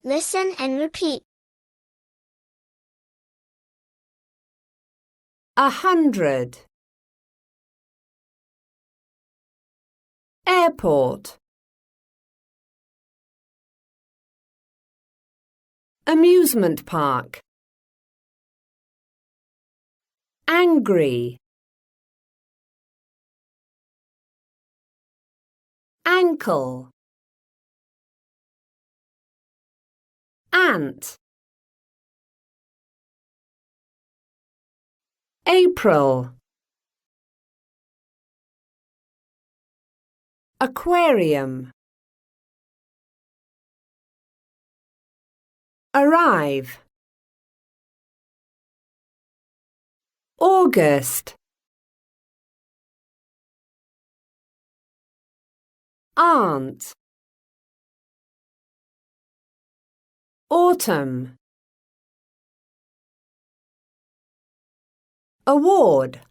Listen and repeat. 100. Airport. Amusement park. Angry. Ankle. Ant. April. Aquarium. Arrive. August. Aunt. Autumn. Award.